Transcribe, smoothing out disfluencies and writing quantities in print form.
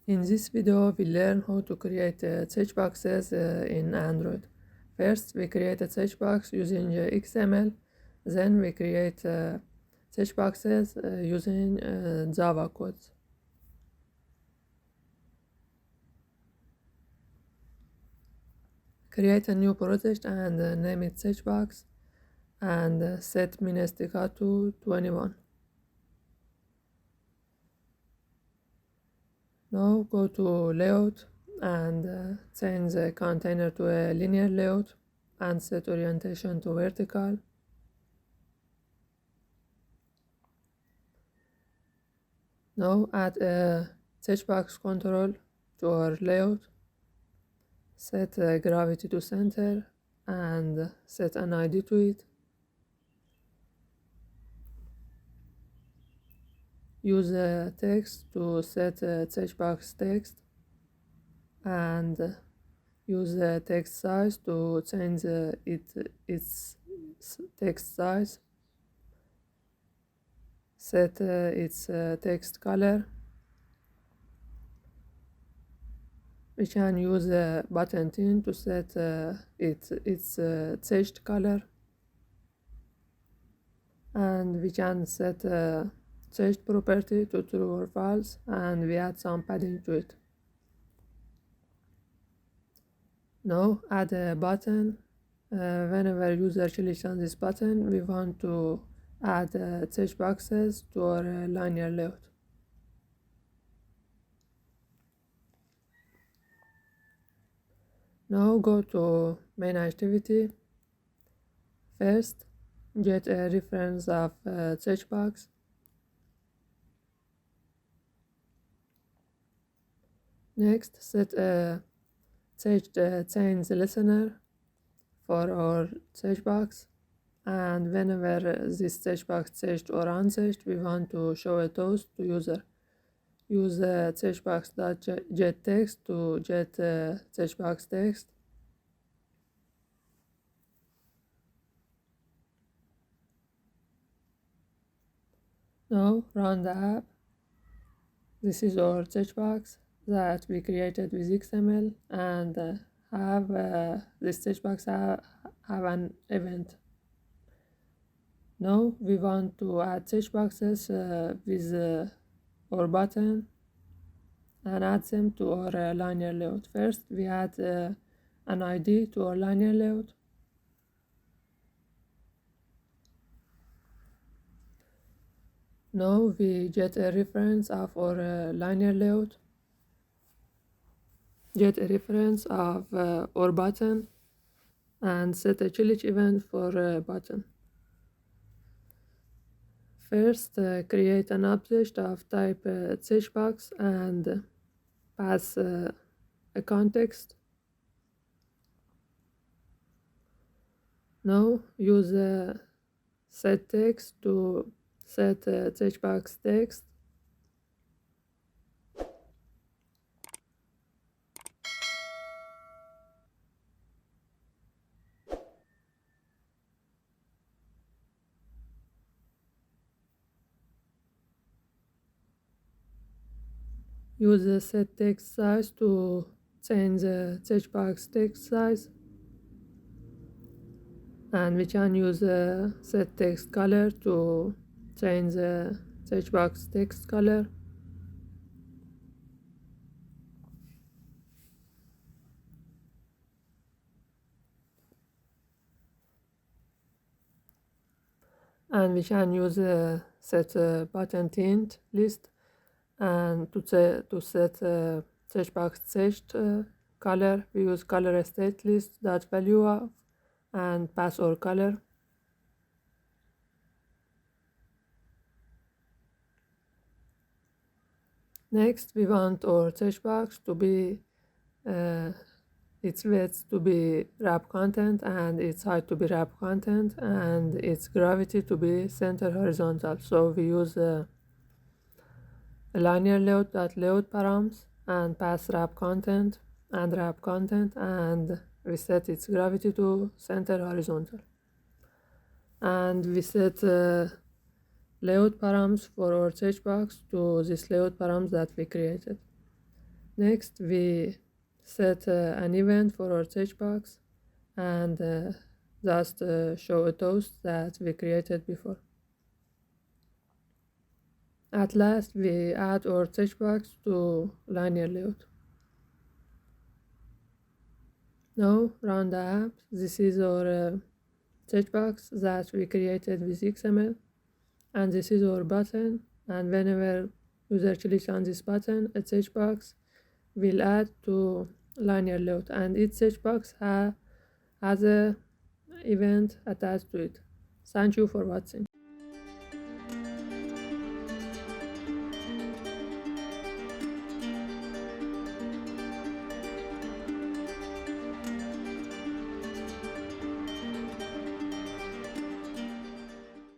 In this video, we learn how to create checkboxes in Android. First, we create a checkbox using XML. Then we create checkboxes using Java codes. Create a new project and name it checkbox and set Minestica to 21. Now go to layout and change the container to a linear layout and set orientation to vertical. Now add a checkbox control to our layout. Set gravity to center and set an ID to it. Use text to set checkbox text and use the text size to change its text size. Set its text color. We can use a button tint to set its text color, and we can set text property to true or false, and we add some padding to it. Now add a button. Whenever user clicks on this button, we want to add text boxes to our linear layout. Now go to main activity. First, get a reference of checkbox. Next, set a change listener for our checkbox, and whenever this checkbox checked or unchecked, we want to show a toast to user. Use checkbox.getText to get checkbox text. Now run the app. This is our checkbox that we created with XML, and this checkbox have an event. Now we want to add checkboxes with our button and add them to our linear layout. First, we add an ID to our linear layout. Now we get a reference of our linear layout. Get a reference of our button and set a challenge event for button. First, create an object of type checkbox and pass a context. Now use set text to set checkbox text. Use the set text size to change the checkbox text size, and we can use the set text color to change the checkbox text color. And we can use the set button tint list and to set checkbox text color, we use color state list dot value of and pass our color. Next, we want our checkbox to be its width to be wrap content and its height to be wrap content and its gravity to be center horizontal. So we use a linear layout params and pass wrap content and we set its gravity to center horizontal, and we set layout params for our checkbox to this layout params that we created. Next, we set an event for our checkbox and just show a toast that we created before. At last, we add our checkbox to linear layout. Now run the app. This is our checkbox that we created with XML, and this is our button. And whenever user clicks on this button, a checkbox will add to linear layout, and each checkbox has a event attached to it. Thank you for watching.